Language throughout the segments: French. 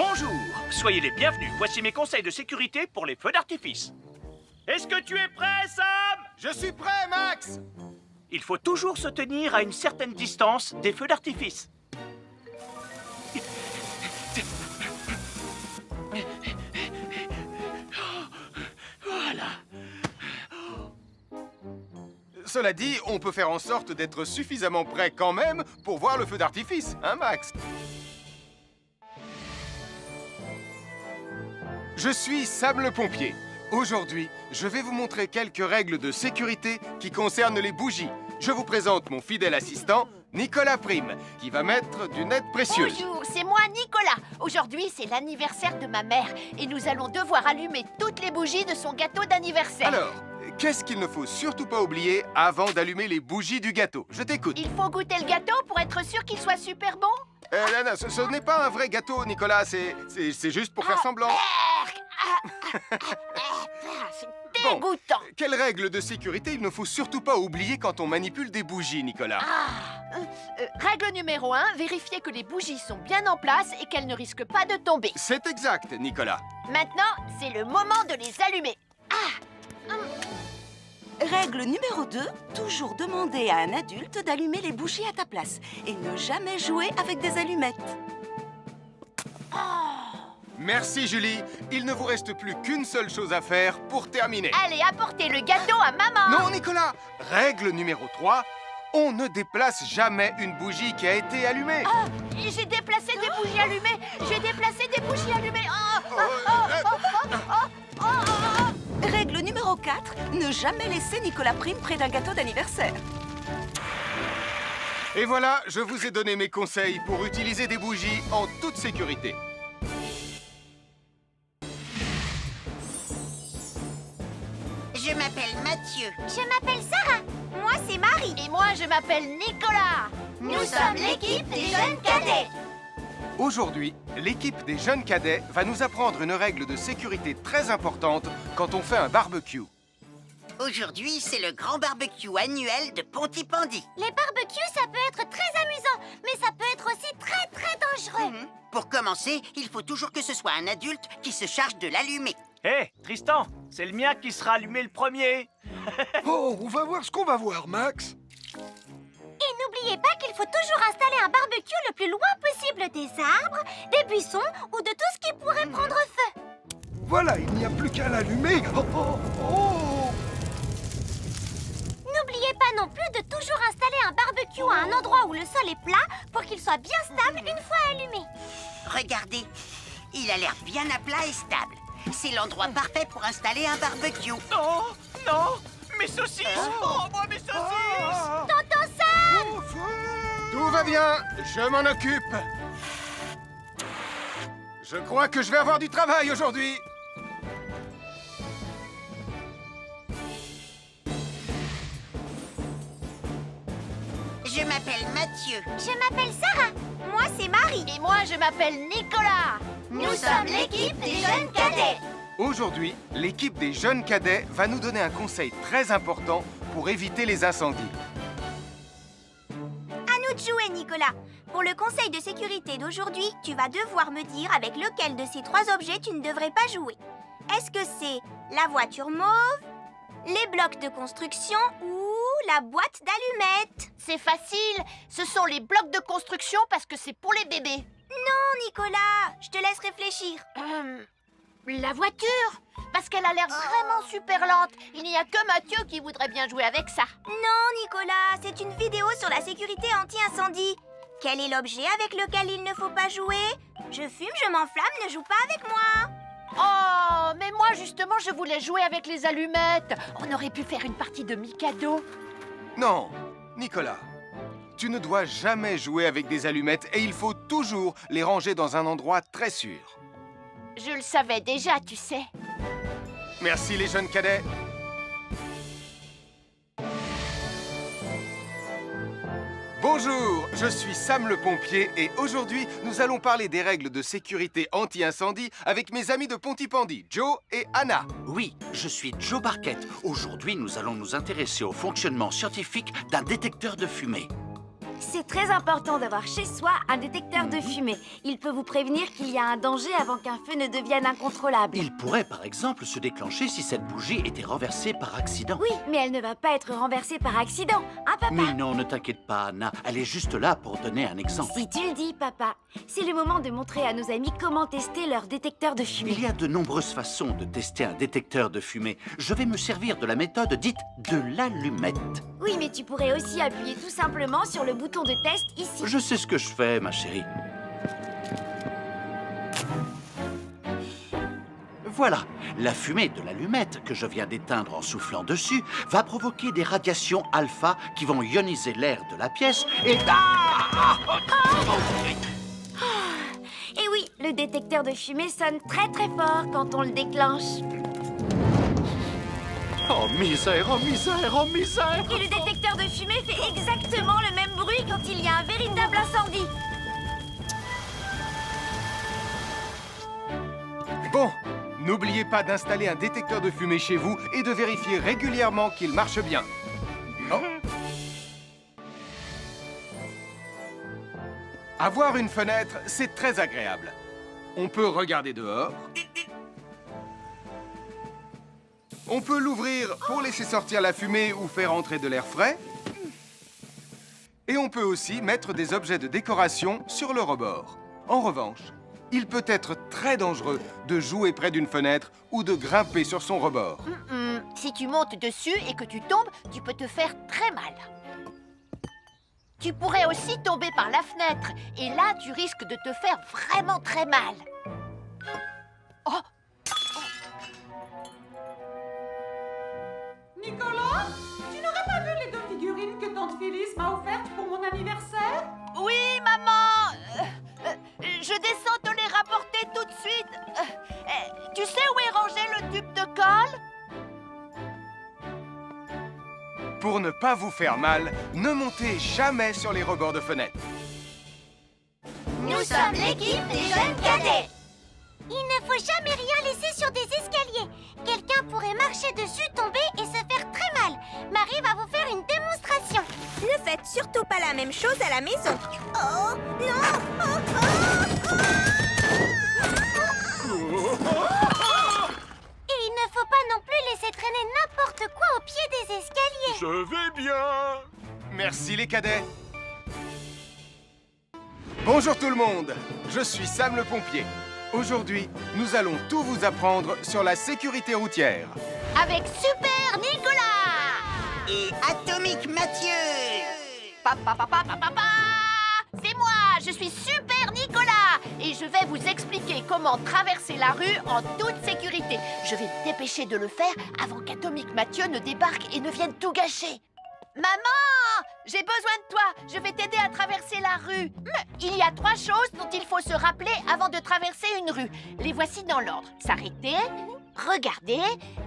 Bonjour, soyez les bienvenus. Voici mes conseils de sécurité pour les feux d'artifice. Est-ce que tu es prêt, Sam? Je suis prêt, Max! Il faut toujours se tenir à une certaine distance des feux d'artifice. Voilà. Cela dit, on peut faire en sorte d'être suffisamment prêt quand même pour voir le feu d'artifice, hein, Max? Je suis Sam le pompier. Aujourd'hui, je vais vous montrer quelques règles de sécurité qui concernent les bougies. Je vous présente mon fidèle assistant, Nicolas Prime, qui va mettre d'une aide précieuse. Bonjour, c'est moi Nicolas. Aujourd'hui, c'est l'anniversaire de ma mère et nous allons devoir allumer toutes les bougies de son gâteau d'anniversaire. Alors, qu'est-ce qu'il ne faut surtout pas oublier avant d'allumer les bougies du gâteau? Je t'écoute. Il faut goûter le gâteau pour être sûr qu'il soit super bon. Non, ce n'est pas un vrai gâteau, Nicolas. C'est juste pour faire semblant. C'est dégoûtant. Quelles règles de sécurité il ne faut surtout pas oublier quand on manipule des bougies, Nicolas? Règle numéro 1, vérifier que les bougies sont bien en place et qu'elles ne risquent pas de tomber. C'est exact, Nicolas. Maintenant, c'est le moment de les allumer. Règle numéro 2, toujours demander à un adulte d'allumer les bougies à ta place et ne jamais jouer avec des allumettes. Merci, Julie. Il ne vous reste plus qu'une seule chose à faire pour terminer. Allez, apportez le gâteau à maman. Non, Nicolas. Règle numéro 3, on ne déplace jamais une bougie qui a été allumée. J'ai déplacé des bougies allumées. J'ai déplacé des bougies allumées. Règle numéro 4, ne jamais laisser Nicolas Prime près d'un gâteau d'anniversaire. Et voilà, je vous ai donné mes conseils pour utiliser des bougies en toute sécurité. Je m'appelle Mathieu. Je m'appelle Sarah. Moi, c'est Marie. Et moi, je m'appelle Nicolas. Nous sommes l'équipe des jeunes cadets. Aujourd'hui, l'équipe des jeunes cadets va nous apprendre une règle de sécurité très importante quand on fait un barbecue. Aujourd'hui, c'est le grand barbecue annuel de Pontypandy. Les barbecues, ça peut être très amusant, mais ça peut être aussi très, très dangereux. Pour commencer, il faut toujours que ce soit un adulte qui se charge de l'allumer. Hé, Tristan, c'est le mien qui sera allumé le premier. Oh, on va voir ce qu'on va voir, Max. Et n'oubliez pas qu'il faut toujours installer un barbecue le plus loin possible des arbres, des buissons ou de tout ce qui pourrait prendre feu. Voilà, il n'y a plus qu'à l'allumer. Oh, oh, oh. N'oubliez pas non plus de toujours installer un barbecue à un endroit où le sol est plat pour qu'il soit bien stable une fois allumé. Regardez, il a l'air bien à plat et stable. C'est l'endroit parfait pour installer un barbecue. Non, non, mes saucisses. Oh, moi, mes saucisses. Tonton Sam! Au feu. Tout va bien, je m'en occupe. Je crois que je vais avoir du travail aujourd'hui. Je m'appelle Mathieu. Je m'appelle Sarah. Moi, c'est Marie. Et moi, je m'appelle Nicolas. Nous sommes l'équipe des jeunes cadets. Aujourd'hui, l'équipe des jeunes cadets va nous donner un conseil très important pour éviter les incendies. À nous de jouer, Nicolas. Pour le conseil de sécurité d'aujourd'hui, tu vas devoir me dire avec lequel de ces 3 objets tu ne devrais pas jouer. Est-ce que c'est la voiture mauve, les blocs de construction ou la boîte d'allumettes? C'est facile. Ce sont les blocs de construction parce que c'est pour les bébés. Non, Nicolas, je te laisse réfléchir. La voiture, parce qu'elle a l'air vraiment super lente. Il n'y a que Mathieu qui voudrait bien jouer avec ça. Non, Nicolas, c'est une vidéo sur la sécurité anti-incendie. Quel est l'objet avec lequel il ne faut pas jouer? Je fume, je m'enflamme, ne joue pas avec moi. Oh, mais moi justement, je voulais jouer avec les allumettes. On aurait pu faire une partie de Mikado. Non, Nicolas, tu ne dois jamais jouer avec des allumettes et il faut toujours les ranger dans un endroit très sûr. Je le savais déjà, tu sais. Merci les jeunes cadets. Bonjour, je suis Sam le pompier et aujourd'hui, nous allons parler des règles de sécurité anti-incendie avec mes amis de Pontypandy, Joe et Anna. Oui, je suis Joe Barquette. Aujourd'hui, nous allons nous intéresser au fonctionnement scientifique d'un détecteur de fumée. C'est très important d'avoir chez soi un détecteur de fumée. Il peut vous prévenir qu'il y a un danger avant qu'un feu ne devienne incontrôlable. Il pourrait par exemple se déclencher si cette bougie était renversée par accident. Oui, mais elle ne va pas être renversée par accident, hein, papa? Mais non, ne t'inquiète pas, Anna. Elle est juste là pour donner un exemple. Si tu le dis, papa. C'est le moment de montrer à nos amis comment tester leur détecteur de fumée. Il y a de nombreuses façons de tester un détecteur de fumée. Je vais me servir de la méthode dite de l'allumette. Oui, mais tu pourrais aussi appuyer tout simplement sur le bouton de test ici. Je sais ce que je fais, ma chérie. Voilà, la fumée de l'allumette que je viens d'éteindre en soufflant dessus va provoquer des radiations alpha qui vont ioniser l'air de la pièce et... Et oui, le détecteur de fumée sonne très très fort quand on le déclenche. Oh misère, oh misère, oh misère! Et le détecteur de fumée fait exactement le même bruit quand il y a un véritable incendie. Bon, n'oubliez pas d'installer un détecteur de fumée chez vous et de vérifier régulièrement qu'il marche bien. Oh. Avoir une fenêtre, c'est très agréable. On peut regarder dehors. On peut l'ouvrir pour laisser sortir la fumée ou faire entrer de l'air frais. Et on peut aussi mettre des objets de décoration sur le rebord. En revanche, il peut être très dangereux de jouer près d'une fenêtre ou de grimper sur son rebord. Si tu montes dessus et que tu tombes, tu peux te faire très mal. Tu pourrais aussi tomber par la fenêtre. Et là, tu risques de te faire vraiment très mal. Oh! Nicolas, tu n'aurais pas vu les 2 figurines que tante Phyllis m'a offertes pour mon anniversaire? Oui, maman! Je descends te les rapporter tout de suite. Tu sais où est rangé le tube de colle? Pour ne pas vous faire mal, ne montez jamais sur les rebords de fenêtres. Nous sommes l'équipe des jeunes cadets. Il ne faut jamais rien laisser sur des escaliers. Quelqu'un pourrait marcher dessus, tomber et se faire très mal. Marie va vous faire une démonstration. Ne faites surtout pas la même chose à la maison. Oh, non! Et il ne faut pas non plus laisser traîner n'importe quoi au pied des escaliers. Je vais bien. Merci les cadets. Bonjour tout le monde, je suis Sam le pompier. Aujourd'hui, nous allons tout vous apprendre sur la sécurité routière. Avec Super Nicolas! Et Atomique Mathieu! C'est moi, je suis Super Nicolas! Et je vais vous expliquer comment traverser la rue en toute sécurité. Je vais me dépêcher de le faire avant qu'Atomique Mathieu ne débarque et ne vienne tout gâcher. Maman! J'ai besoin de toi! Je vais t'aider à traverser la rue. Il y a 3 choses dont il faut se rappeler avant de traverser une rue. Les voici dans l'ordre. S'arrêter, regarder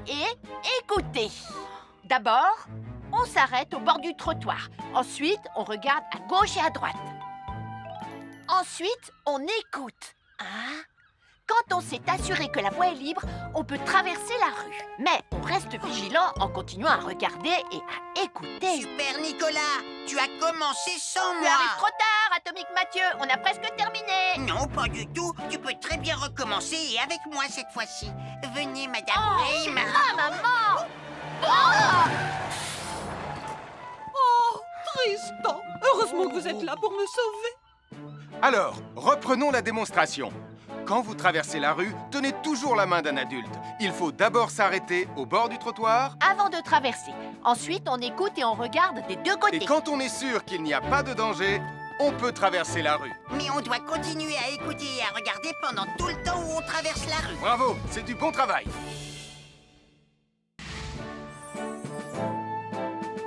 et écouter. D'abord, on s'arrête au bord du trottoir. Ensuite, on regarde à gauche et à droite. Ensuite, on écoute. Quand on s'est assuré que la voie est libre, on peut traverser la rue. Mais on reste vigilant en continuant à regarder et à écouter. Super Nicolas, tu as commencé sans Tu moi. arrives trop tard, Atomique Mathieu. On a presque terminé. Non, pas du tout. Tu peux très bien recommencer et avec moi cette fois-ci. Venez, Madame Prim. Maman! Oh, Tristan! Heureusement que vous êtes là pour me sauver. Alors, reprenons la démonstration. Quand vous traversez la rue, tenez toujours la main d'un adulte. Il faut d'abord s'arrêter au bord du trottoir. Avant de traverser. Ensuite, on écoute et on regarde des 2 côtés. Et quand on est sûr qu'il n'y a pas de danger, on peut traverser la rue. Mais on doit continuer à écouter et à regarder pendant tout le temps où on traverse la rue. Bravo, c'est du bon travail.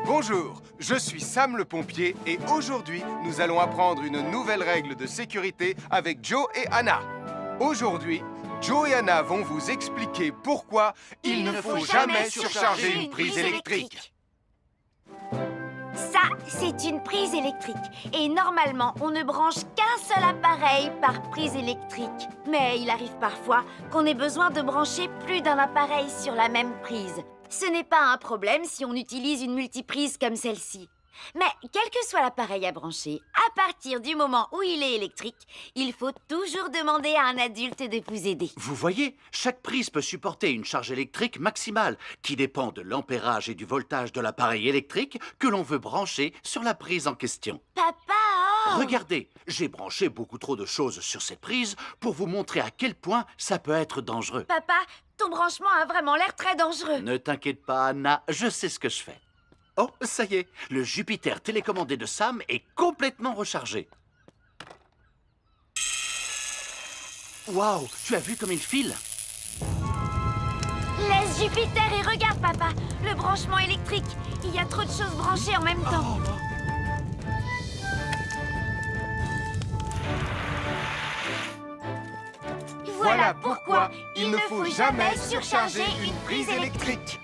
Bonjour, je suis Sam le pompier et aujourd'hui, nous allons apprendre une nouvelle règle de sécurité avec Joe et Anna. Aujourd'hui, Joe et Anna vont vous expliquer pourquoi il ne faut jamais surcharger une prise électrique. Ça, c'est une prise électrique. Et normalement, on ne branche qu'un seul appareil par prise électrique. Mais il arrive parfois qu'on ait besoin de brancher plus d'un appareil sur la même prise. Ce n'est pas un problème si on utilise une multiprise comme celle-ci. Mais quel que soit l'appareil à brancher, à partir du moment où il est électrique, il faut toujours demander à un adulte de vous aider. Vous voyez, chaque prise peut supporter une charge électrique maximale qui dépend de l'ampérage et du voltage de l'appareil électrique que l'on veut brancher sur la prise en question. Papa, oh! Regardez, j'ai branché beaucoup trop de choses sur cette prise pour vous montrer à quel point ça peut être dangereux. Papa, ton branchement a vraiment l'air très dangereux. Ne t'inquiète pas, Anna, je sais ce que je fais. Oh, ça y est, le Jupiter télécommandé de Sam est complètement rechargé. Waouh, tu as vu comme il file? Laisse Jupiter et regarde, papa. Le branchement électrique. Il y a trop de choses branchées en même temps. Voilà pourquoi il ne faut jamais surcharger une prise électrique.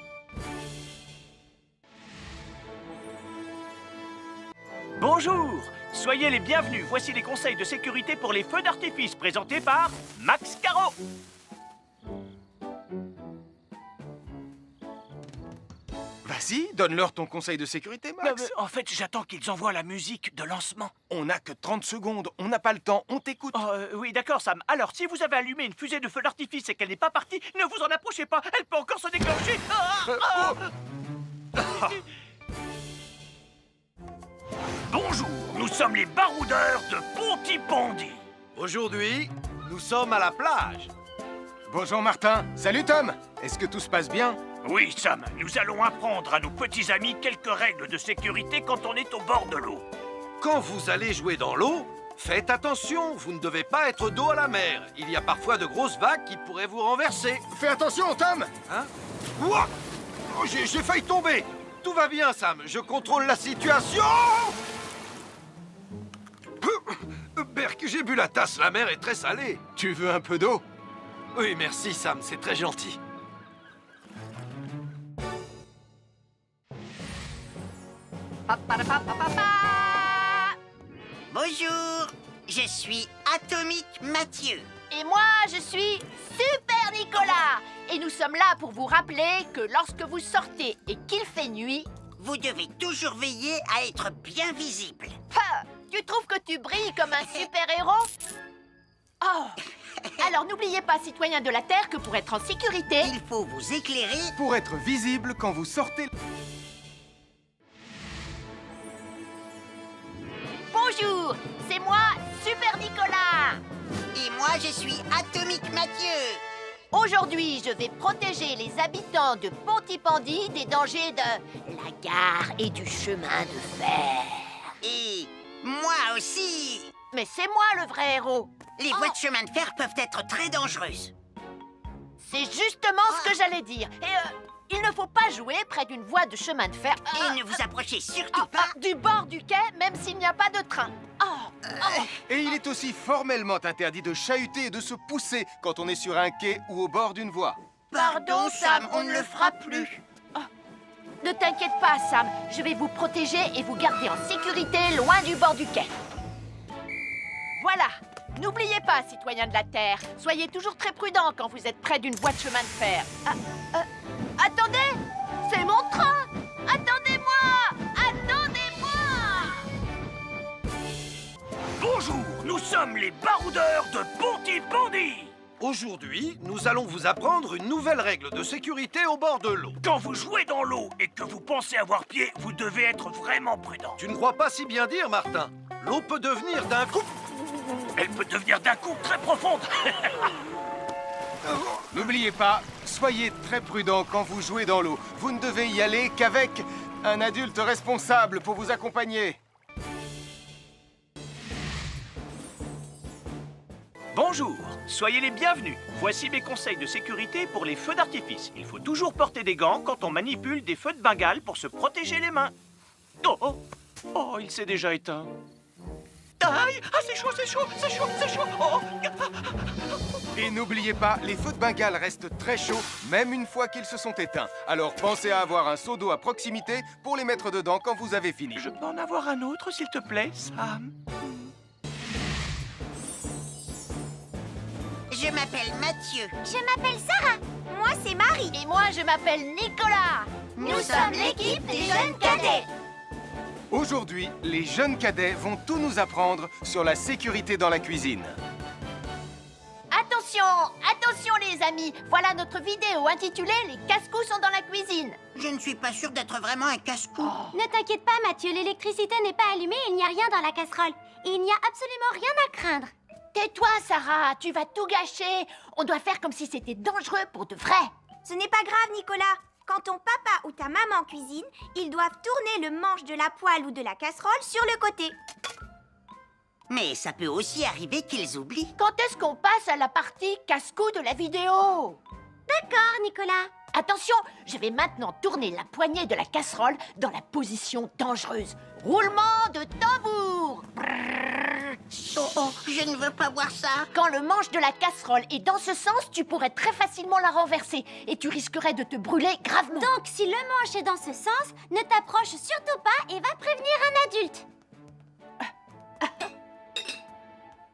Bonjour, soyez les bienvenus. Voici les conseils de sécurité pour les feux d'artifice présentés par Max Caro. Vas-y, donne-leur ton conseil de sécurité, Max. En fait, j'attends qu'ils envoient la musique de lancement. On n'a que 30 secondes, on n'a pas le temps, on t'écoute. Oh, oui, d'accord, Sam. Alors, si vous avez allumé une fusée de feu d'artifice et qu'elle n'est pas partie, ne vous en approchez pas. Elle peut encore se déclencher. Bonjour, nous sommes les baroudeurs de Pontypandy. Aujourd'hui, nous sommes à la plage. Bonjour Martin. Salut Tom. Est-ce que tout se passe bien? Oui, Sam, nous allons apprendre à nos petits amis quelques règles de sécurité quand on est au bord de l'eau. Quand vous allez jouer dans l'eau, faites attention, vous ne devez pas être dos à la mer. Il y a parfois de grosses vagues qui pourraient vous renverser. Fais attention, Tom. Hein? Ouah! Oh, j'ai failli tomber. Tout va bien, Sam, je contrôle la situation. Berk, j'ai bu la tasse, la mer est très salée. Tu veux un peu d'eau? Oui, merci, Sam, c'est très gentil. Bonjour, je suis Atomique Mathieu. Et moi, je suis Super Nicolas. Et nous sommes là pour vous rappeler que lorsque vous sortez et qu'il fait nuit... Vous devez toujours veiller à être bien visible. Ha! Tu trouves que tu brilles comme un super-héros? Oh! Alors n'oubliez pas, citoyens de la Terre, que pour être en sécurité... Il faut vous éclairer pour être visible quand vous sortez. Bonjour, c'est moi, Super Nicolas. Et moi, je suis Atomique Mathieu. Aujourd'hui, je vais protéger les habitants de Pontypandy des dangers de la gare et du chemin de fer. Et moi aussi. Mais c'est moi le vrai héros. Les voies de chemin de fer peuvent être très dangereuses. C'est justement ce que j'allais dire. Et il ne faut pas jouer près d'une voie de chemin de fer. Et ne vous approchez surtout pas du bord du quai, même s'il n'y a pas de train. Et il est aussi formellement interdit de chahuter et de se pousser quand on est sur un quai ou au bord d'une voie. Pardon, Sam, on ne le fera plus. Ne t'inquiète pas, Sam. Je vais vous protéger et vous garder en sécurité loin du bord du quai. Voilà. N'oubliez pas, citoyens de la Terre, soyez toujours très prudents quand vous êtes près d'une voie de chemin de fer. Attendez! C'est mon train! Attendez-moi! Attendez-moi! Bonjour, nous sommes les baroudeurs de Pontypandy. Aujourd'hui, nous allons vous apprendre une nouvelle règle de sécurité au bord de l'eau. Quand vous jouez dans l'eau et que vous pensez avoir pied, vous devez être vraiment prudent. Tu ne crois pas si bien dire, Martin? L'eau peut devenir d'un coup... Elle peut devenir d'un coup très profonde. N'oubliez pas, soyez très prudent quand vous jouez dans l'eau. Vous ne devez y aller qu'avec un adulte responsable pour vous accompagner. Bonjour, soyez les bienvenus. Voici mes conseils de sécurité pour les feux d'artifice. Il faut toujours porter des gants quand on manipule des feux de Bengale pour se protéger les mains. Oh, il s'est déjà éteint. Aïe! Ah, c'est chaud, c'est chaud, c'est chaud, c'est chaud! Oh. Et n'oubliez pas, les feux de Bengale restent très chauds, même une fois qu'ils se sont éteints. Alors pensez à avoir un seau d'eau à proximité pour les mettre dedans quand vous avez fini. Je peux en avoir un autre, s'il te plaît, Sam? Je m'appelle Mathieu. Je m'appelle Sarah. Moi, c'est Marie. Et moi, je m'appelle Nicolas. Nous sommes l'équipe des jeunes cadets. Aujourd'hui, les jeunes cadets vont tout nous apprendre sur la sécurité dans la cuisine. Attention, attention les amis. Voilà notre vidéo intitulée « Les casse-cous sont dans la cuisine ». Je ne suis pas sûre d'être vraiment un casse-cou. Ne t'inquiète pas, Mathieu, l'électricité n'est pas allumée et il n'y a rien dans la casserole. Il n'y a absolument rien à craindre. Tais-toi, Sarah, tu vas tout gâcher. On doit faire comme si c'était dangereux pour de vrai. Ce n'est pas grave, Nicolas. Quand ton papa ou ta maman cuisine, ils doivent tourner le manche de la poêle ou de la casserole sur le côté. Mais ça peut aussi arriver qu'ils oublient. Quand est-ce qu'on passe à la partie casse-cou de la vidéo? D'accord, Nicolas. Attention, je vais maintenant tourner la poignée de la casserole dans la position dangereuse. Roulement de tambour. Oh, je ne veux pas voir ça. Quand le manche de la casserole est dans ce sens, tu pourrais très facilement la renverser et tu risquerais de te brûler gravement. Donc, si le manche est dans ce sens, ne t'approche surtout pas et va prévenir un adulte.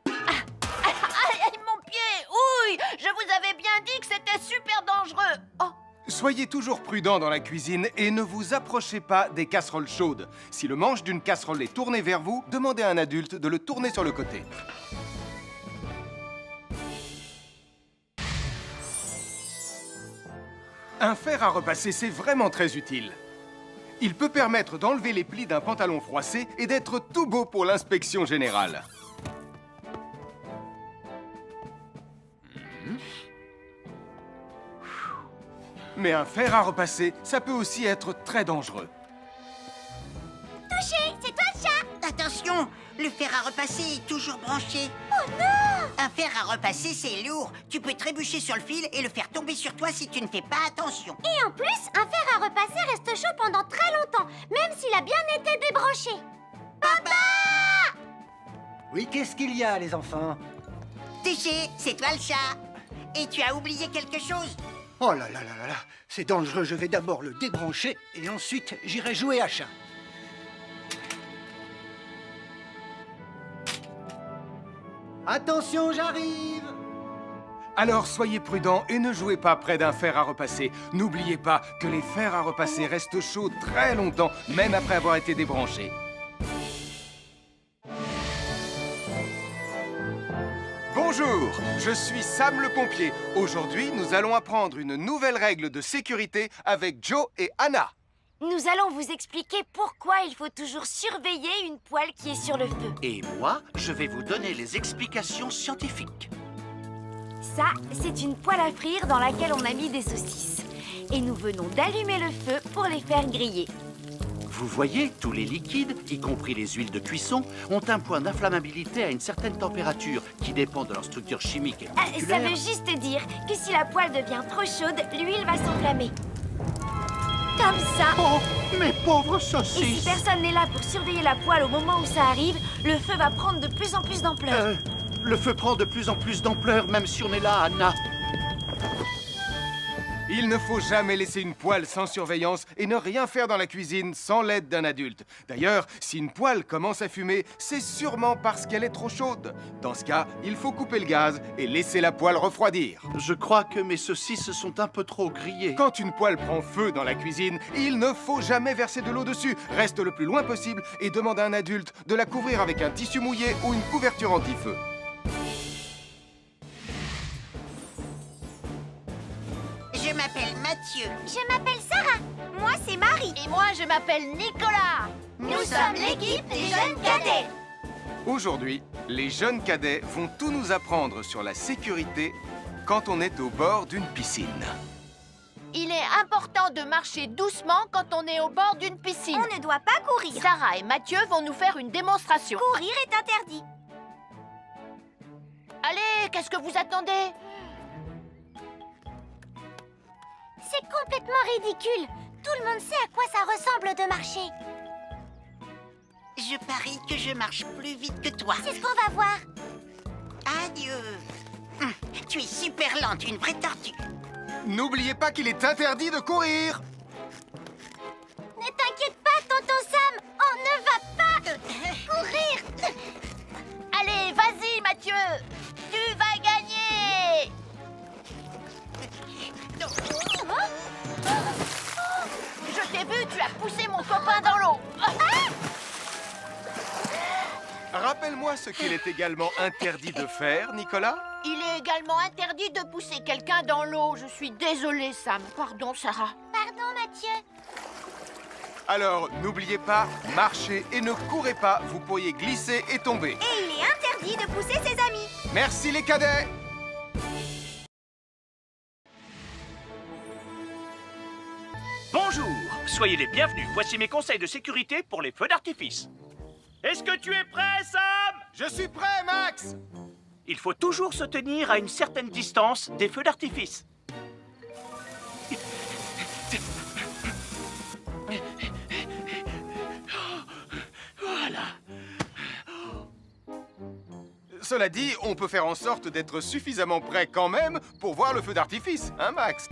Aïe, mon pied! Ouille! Je vous avais bien dit que c'était super dangereux! Oh! Soyez toujours prudents dans la cuisine et ne vous approchez pas des casseroles chaudes. Si le manche d'une casserole est tourné vers vous, demandez à un adulte de le tourner sur le côté. Un fer à repasser, c'est vraiment très utile. Il peut permettre d'enlever les plis d'un pantalon froissé et d'être tout beau pour l'inspection générale. Mais un fer à repasser, ça peut aussi être très dangereux. Touché, c'est toi le chat. Attention, le fer à repasser est toujours branché. Oh non! Un fer à repasser, c'est lourd. Tu peux trébucher sur le fil et le faire tomber sur toi si tu ne fais pas attention. Et en plus, un fer à repasser reste chaud pendant très longtemps, même s'il a bien été débranché. Papa! Oui, qu'est-ce qu'il y a, les enfants? Touché, c'est toi le chat. Et tu as oublié quelque chose? Oh là là là là là, c'est dangereux, je vais d'abord le débrancher et ensuite j'irai jouer à chat. Attention, j'arrive! Alors soyez prudents et ne jouez pas près d'un fer à repasser. N'oubliez pas que les fers à repasser restent chauds très longtemps, même après avoir été débranchés. Bonjour, je suis Sam le pompier. Aujourd'hui, nous allons apprendre une nouvelle règle de sécurité avec Joe et Anna. Nous allons vous expliquer pourquoi il faut toujours surveiller une poêle qui est sur le feu. Et moi, je vais vous donner les explications scientifiques. Ça, c'est une poêle à frire dans laquelle on a mis des saucisses. Et nous venons d'allumer le feu pour les faire griller. Vous voyez, tous les liquides, y compris les huiles de cuisson, ont un point d'inflammabilité à une certaine température qui dépend de leur structure chimique et Ça moléculaire. veut juste dire que si la poêle devient trop chaude, l'huile va s'enflammer. Comme ça. Oh, mes pauvres Et si saucisses! personne n'est là pour surveiller la poêle au moment où ça arrive, le feu va prendre de plus en plus d'ampleur. Le feu prend de plus en plus d'ampleur, même si on est là, Anna. Il ne faut jamais laisser une poêle sans surveillance et ne rien faire dans la cuisine sans l'aide d'un adulte. D'ailleurs, si une poêle commence à fumer, c'est sûrement parce qu'elle est trop chaude. Dans ce cas, il faut couper le gaz et laisser la poêle refroidir. Je crois que mes saucisses sont un peu trop grillées. Quand une poêle prend feu dans la cuisine, il ne faut jamais verser de l'eau dessus. Reste le plus loin possible et demande à un adulte de la couvrir avec un tissu mouillé ou une couverture anti-feu. Je m'appelle Mathieu. Je m'appelle Sarah. Moi, c'est Marie. Et moi, je m'appelle Nicolas. Nous sommes l'équipe des jeunes cadets. Aujourd'hui, les jeunes cadets vont tout nous apprendre sur la sécurité quand on est au bord d'une piscine. Il est important de marcher doucement quand on est au bord d'une piscine. On ne doit pas courir. Sarah et Mathieu vont nous faire une démonstration. Courir est interdit. Allez, qu'est-ce que vous attendez? C'est complètement ridicule. Tout le monde sait à quoi ça ressemble de marcher. Je parie que je marche plus vite que toi. C'est ce qu'on va voir. Adieu. Tu es super lente, une vraie tortue. N'oubliez pas qu'il est interdit de courir. Ne t'inquiète pas, tonton Sam. On ne va pas courir. Allez, vas-y, Mathieu. Tu vas gagner. Je t'ai vu, tu as poussé mon copain dans l'eau. Rappelle-moi ce qu'il est également interdit de faire, Nicolas. Il est également interdit de pousser quelqu'un dans l'eau. Je suis désolée, Sam. Pardon, Sarah. Pardon, Mathieu. Alors, n'oubliez pas, marchez et ne courez pas, vous pourriez glisser et tomber. Et il est interdit de pousser ses amis. Merci les cadets. Bonjour, soyez les bienvenus. Voici mes conseils de sécurité pour les feux d'artifice. Est-ce que tu es prêt, Sam? Je suis prêt, Max. Il faut toujours se tenir à une certaine distance des feux d'artifice. Voilà. Cela dit, on peut faire en sorte d'être suffisamment prêt quand même pour voir le feu d'artifice, hein, Max?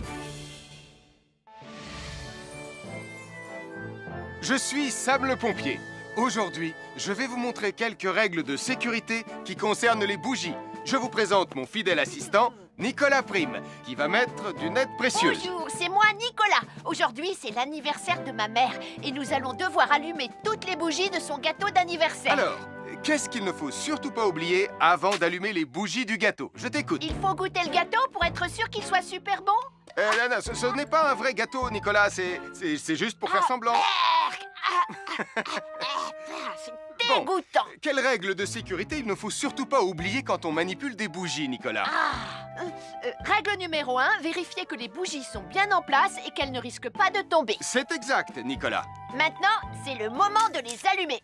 Je suis Sam le pompier. Aujourd'hui, je vais vous montrer quelques règles de sécurité qui concernent les bougies. Je vous présente mon fidèle assistant, Nicolas Prime, qui va mettre d'une aide précieuse. Bonjour, c'est moi, Nicolas. Aujourd'hui, c'est l'anniversaire de ma mère et nous allons devoir allumer toutes les bougies de son gâteau d'anniversaire. Alors, qu'est-ce qu'il ne faut surtout pas oublier avant d'allumer les bougies du gâteau? Je t'écoute. Il faut goûter le gâteau pour être sûr qu'il soit super bon. Non, ce n'est pas un vrai gâteau, Nicolas. C'est juste pour faire semblant. C'est dégoûtant. Bon, quelles règles de sécurité il ne faut surtout pas oublier quand on manipule des bougies, Nicolas? Règle numéro 1, vérifier que les bougies sont bien en place et qu'elles ne risquent pas de tomber. C'est exact, Nicolas. Maintenant, c'est le moment de les allumer.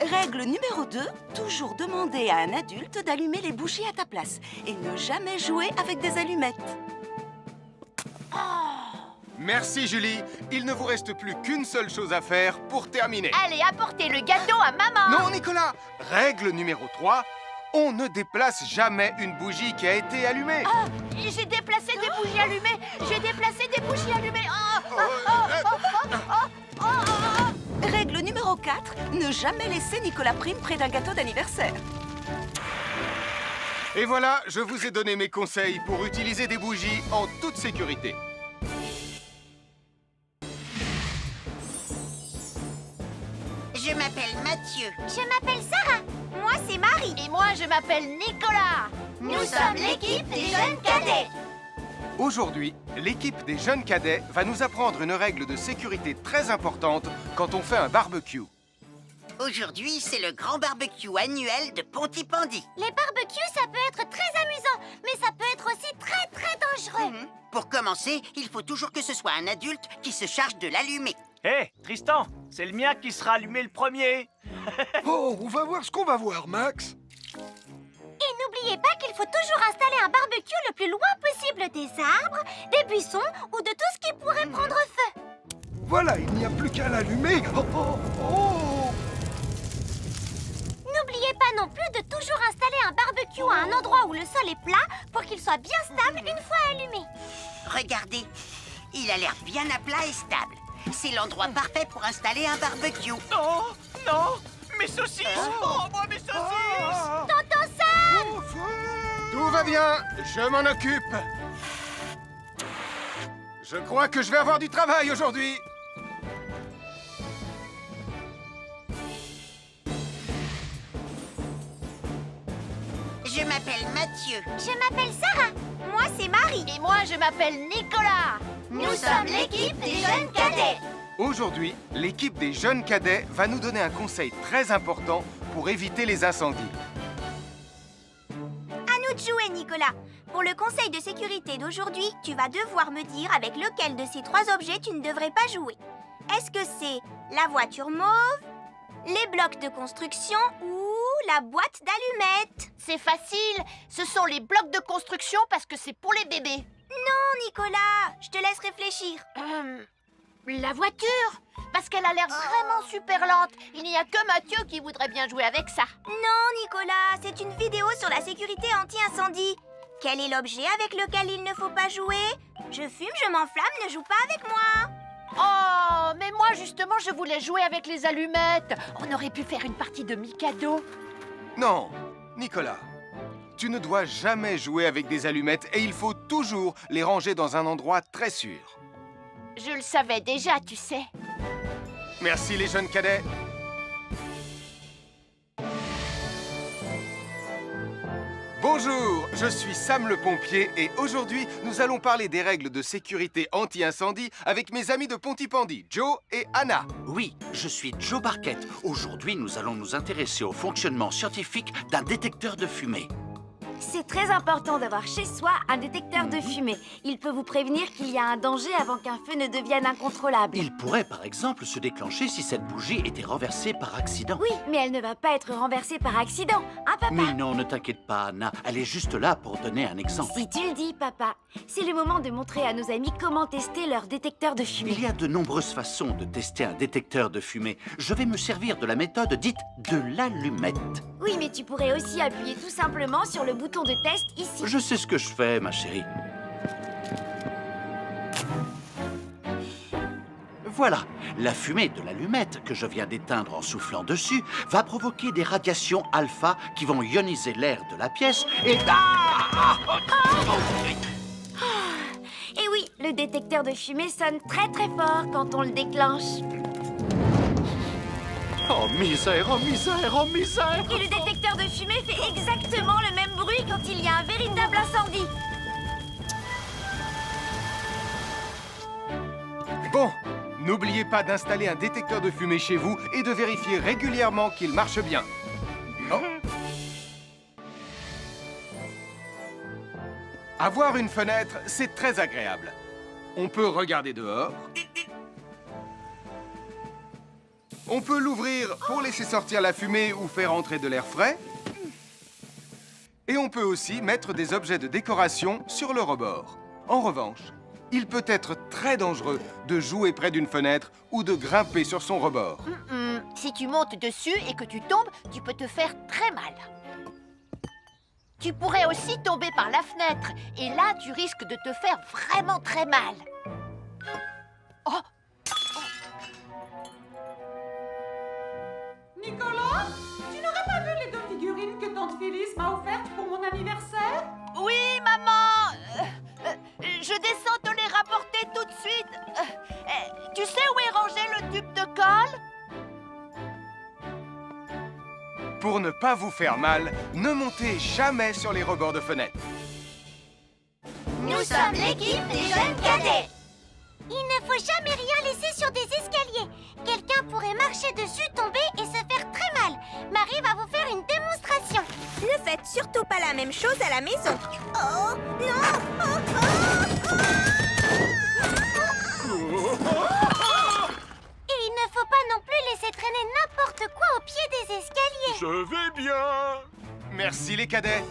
Règle numéro 2, toujours demander à un adulte d'allumer les bougies à ta place et ne jamais jouer avec des allumettes. Merci, Julie. Il ne vous reste plus qu'une seule chose à faire pour terminer. Allez, apportez le gâteau à maman. Non, Nicolas. Règle numéro 3, on ne déplace jamais une bougie qui a été allumée. J'ai déplacé des bougies allumées. J'ai déplacé des bougies allumées. Règle numéro 4, ne jamais laisser Nicolas Prime près d'un gâteau d'anniversaire. Et voilà, je vous ai donné mes conseils pour utiliser des bougies en toute sécurité. Je m'appelle Mathieu. Je m'appelle Sarah. Moi, c'est Marie. Et moi, je m'appelle Nicolas. Nous sommes l'équipe des jeunes cadets. Aujourd'hui, l'équipe des jeunes cadets va nous apprendre une règle de sécurité très importante quand on fait un barbecue. Aujourd'hui, c'est le grand barbecue annuel de Pontypandy. Les barbecues, ça peut être très amusant, mais ça peut être aussi très dangereux. Pour commencer, il faut toujours que ce soit un adulte qui se charge de l'allumer. Hé, Tristan, c'est le mien qui sera allumé le premier. Oh, on va voir ce qu'on va voir, Max. Et n'oubliez pas qu'il faut toujours installer un barbecue le plus loin possible des arbres, des buissons ou de tout ce qui pourrait prendre feu. Voilà, il n'y a plus qu'à l'allumer. Oh, oh, oh. N'oubliez pas non plus de toujours installer un barbecue à un endroit où le sol est plat pour qu'il soit bien stable une fois allumé. Regardez, il a l'air bien à plat et stable. C'est l'endroit parfait pour installer un barbecue. Oh, non, mes saucisses. Oh, moi, mes saucisses. Tonton Sam! Tout va bien, je m'en occupe. Je crois que je vais avoir du travail aujourd'hui. Je m'appelle Mathieu. Je m'appelle Sarah. Moi, c'est Marie. Et moi, je m'appelle Nicolas. Nous sommes l'équipe des jeunes cadets. Aujourd'hui, l'équipe des jeunes cadets va nous donner un conseil très important pour éviter les incendies. À nous de jouer, Nicolas. Pour le conseil de sécurité d'aujourd'hui, tu vas devoir me dire avec lequel de ces 3 objets tu ne devrais pas jouer. Est-ce que c'est la voiture mauve, les blocs de construction ou la boîte d'allumettes? C'est facile. Ce sont les blocs de construction parce que c'est pour les bébés. Non, Nicolas, je te laisse réfléchir. La voiture, parce qu'elle a l'air vraiment super lente. Il n'y a que Mathieu qui voudrait bien jouer avec ça. Non, Nicolas, c'est une vidéo sur la sécurité anti-incendie. Quel est l'objet avec lequel il ne faut pas jouer? Je fume, je m'enflamme, ne joue pas avec moi. Oh, mais moi justement, je voulais jouer avec les allumettes. On aurait pu faire une partie de Mikado. Non, Nicolas, tu ne dois jamais jouer avec des allumettes et il faut toujours les ranger dans un endroit très sûr. Je le savais déjà, tu sais. Merci les jeunes cadets. Bonjour, je suis Sam le pompier et aujourd'hui, nous allons parler des règles de sécurité anti-incendie avec mes amis de Pontypandy, Joe et Anna. Oui, je suis Joe Barquette. Aujourd'hui, nous allons nous intéresser au fonctionnement scientifique d'un détecteur de fumée. C'est très important d'avoir chez soi un détecteur de fumée. Il peut vous prévenir qu'il y a un danger avant qu'un feu ne devienne incontrôlable. Il pourrait, par exemple, se déclencher si cette bougie était renversée par accident. Oui, mais elle ne va pas être renversée par accident, hein, papa? Mais non, ne t'inquiète pas, Anna. Elle est juste là pour donner un exemple. Si tu le dis, papa. C'est le moment de montrer à nos amis comment tester leur détecteur de fumée. Il y a de nombreuses façons de tester un détecteur de fumée. Je vais me servir de la méthode dite de l'allumette. Oui, mais tu pourrais aussi appuyer tout simplement sur le bouton de test ici. Je sais ce que je fais, ma chérie. Voilà, la fumée de l'allumette que je viens d'éteindre en soufflant dessus va provoquer des radiations alpha qui vont ioniser l'air de la pièce et... Et oui, le détecteur de fumée sonne très très fort quand on le déclenche. Oh misère, oh misère, oh misère! Et le détecteur de fumée fait exactement le même bruit quand il y a un véritable incendie. Bon, n'oubliez pas d'installer un détecteur de fumée chez vous et de vérifier régulièrement qu'il marche bien. Oh. Avoir une fenêtre, c'est très agréable. On peut regarder dehors. On peut l'ouvrir pour laisser sortir la fumée ou faire entrer de l'air frais. Et on peut aussi mettre des objets de décoration sur le rebord. En revanche, il peut être très dangereux de jouer près d'une fenêtre ou de grimper sur son rebord. Si tu montes dessus et que tu tombes, tu peux te faire très mal. Tu pourrais aussi tomber par la fenêtre. Et là, tu risques de te faire vraiment très mal. Oh! Nicolas, tu n'aurais pas vu les 2 figurines que tante Phyllis m'a offertes pour mon anniversaire? Oui, maman! Je descends te les rapporter tout de suite. Tu sais où est rangé le tube de colle? Pour ne pas vous faire mal, ne montez jamais sur les rebords de fenêtres. Nous sommes l'équipe des jeunes cadets. Il ne faut jamais rien laisser sur des escaliers. Quelqu'un pourrait marcher dessus, tomber et se faire très mal. Marie va vous faire une démonstration. Ne faites surtout pas la même chose à la maison. Oh, non! Et il ne faut pas non plus laisser traîner n'importe quoi au pied des escaliers. Je vais bien. Merci les cadets.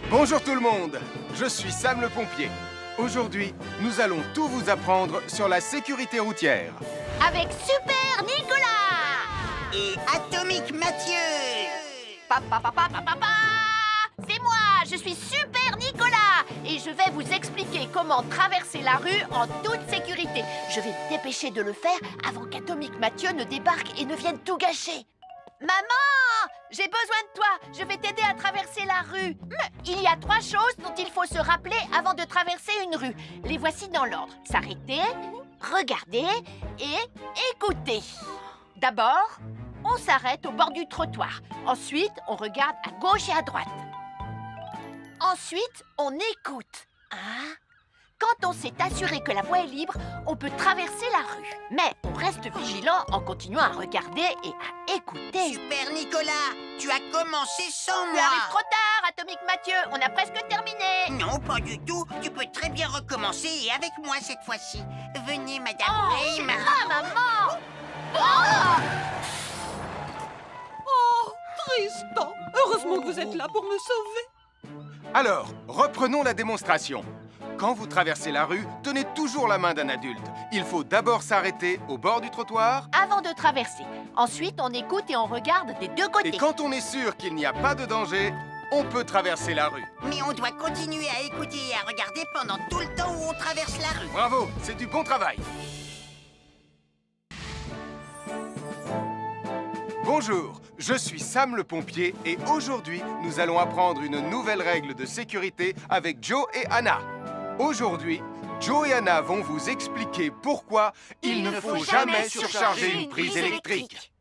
Bonjour tout le monde, je suis Sam le pompier. Aujourd'hui, nous allons tout vous apprendre sur la sécurité routière. Avec Super Nicolas! Et Atomique Mathieu! C'est moi, je suis Super Nicolas! Et je vais vous expliquer comment traverser la rue en toute sécurité. Je vais me dépêcher de le faire avant qu'Atomique Mathieu ne débarque et ne vienne tout gâcher. Maman! J'ai besoin de toi! Je vais t'aider à traverser la rue. Il y a 3 choses dont il faut se rappeler avant de traverser une rue. Les voici dans l'ordre. S'arrêter, regarder et écouter. D'abord, on s'arrête au bord du trottoir. Ensuite, on regarde à gauche et à droite. Ensuite, on écoute. Hein? Quand on s'est assuré que la voie est libre, on peut traverser la rue. Mais on reste vigilant en continuant à regarder et à écouter. Super Nicolas, tu as commencé sans Tu moi. arrives trop tard, Atomique Mathieu. On a presque terminé. Non, pas du tout. Tu peux très bien recommencer et avec moi cette fois-ci. Venez, Madame Prime. Maman! Oh, Tristan! Heureusement que vous êtes là pour me sauver. Alors, reprenons la démonstration. Quand vous traversez la rue, tenez toujours la main d'un adulte. Il faut d'abord s'arrêter au bord du trottoir. Avant de traverser. Ensuite, on écoute et on regarde des deux côtés. Et quand on est sûr qu'il n'y a pas de danger, on peut traverser la rue. Mais on doit continuer à écouter et à regarder pendant tout le temps où on traverse la rue. Bravo, c'est du bon travail. Bonjour, je suis Sam le pompier et aujourd'hui, nous allons apprendre une nouvelle règle de sécurité avec Joe et Anna. Aujourd'hui, Joe et Anna vont vous expliquer pourquoi il ne faut jamais surcharger une prise électrique.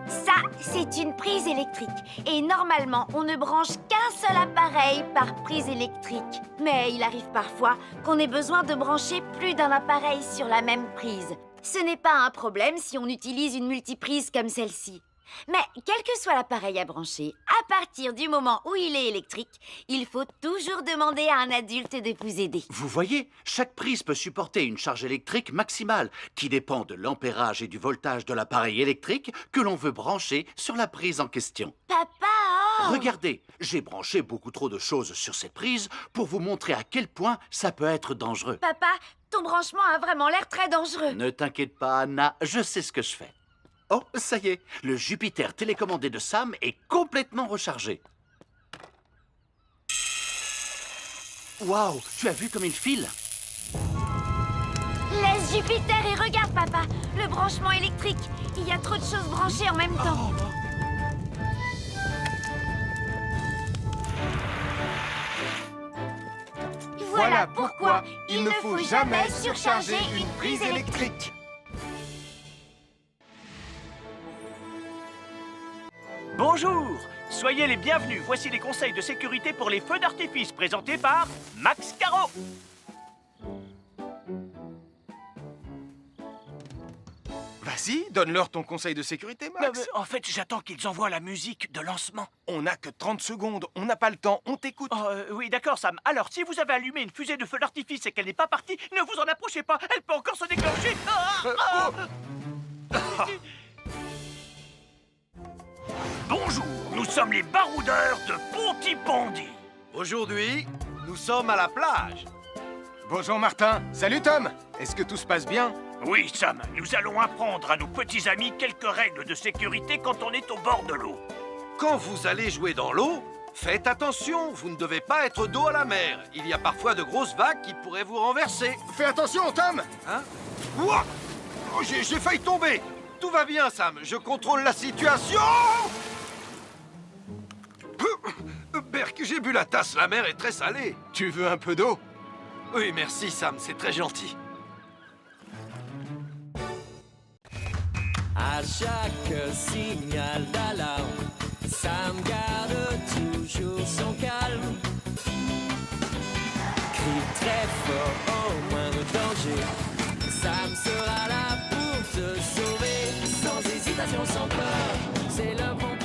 Ça, Ça, c'est une prise électrique. Et normalement, on ne branche qu'un seul appareil par prise électrique. Mais il arrive parfois qu'on ait besoin de brancher plus d'un appareil sur la même prise. Ce n'est pas un problème si on utilise une multiprise comme celle-ci. Mais quel que soit l'appareil à brancher, à partir du moment où il est électrique, il faut toujours demander à un adulte de vous aider. Vous voyez, chaque prise peut supporter une charge électrique maximale qui dépend de l'ampérage et du voltage de l'appareil électrique que l'on veut brancher sur la prise en question. Papa! Regardez, j'ai branché beaucoup trop de choses sur cette prise pour vous montrer à quel point ça peut être dangereux. Papa, ton branchement a vraiment l'air très dangereux. Ne t'inquiète pas, Anna, je sais ce que je fais. Oh, ça y est, le Jupiter télécommandé de Sam est complètement rechargé. Waouh, tu as vu comme il file? Laisse Jupiter et regarde, papa. Le branchement électrique. Il y a trop de choses branchées en même temps. Voilà pourquoi il ne faut jamais surcharger une prise électrique. Bonjour, soyez les bienvenus. Voici les conseils de sécurité pour les feux d'artifice présentés par Max Caro. Vas-y, donne-leur ton conseil de sécurité, Max. En fait, j'attends qu'ils envoient la musique de lancement. On n'a que 30 secondes, on n'a pas le temps, on t'écoute. Oui, d'accord, Sam. Alors, si vous avez allumé une fusée de feu d'artifice et qu'elle n'est pas partie, ne vous en approchez pas. Elle peut encore se déclencher. Bonjour, nous sommes les baroudeurs de Pontypandy. Aujourd'hui, nous sommes à la plage. Bonjour Martin. Salut Tom. Est-ce que tout se passe bien? Oui, Sam, nous allons apprendre à nos petits amis quelques règles de sécurité quand on est au bord de l'eau. Quand vous allez jouer dans l'eau, faites attention, vous ne devez pas être dos à la mer. Il y a parfois de grosses vagues qui pourraient vous renverser. Fais attention, Tom. Hein? Ouah! Oh, j'ai failli tomber. Tout va bien, Sam, je contrôle la situation. Berk, j'ai bu la tasse, la mer est très salée. Tu veux un peu d'eau? Oui, merci, Sam, c'est très gentil. À chaque signal d'alarme, Sam garde toujours son calme. Crie très fort au moindre danger, Sam sera là pour te sauver. Sans hésitation, sans peur, c'est le bon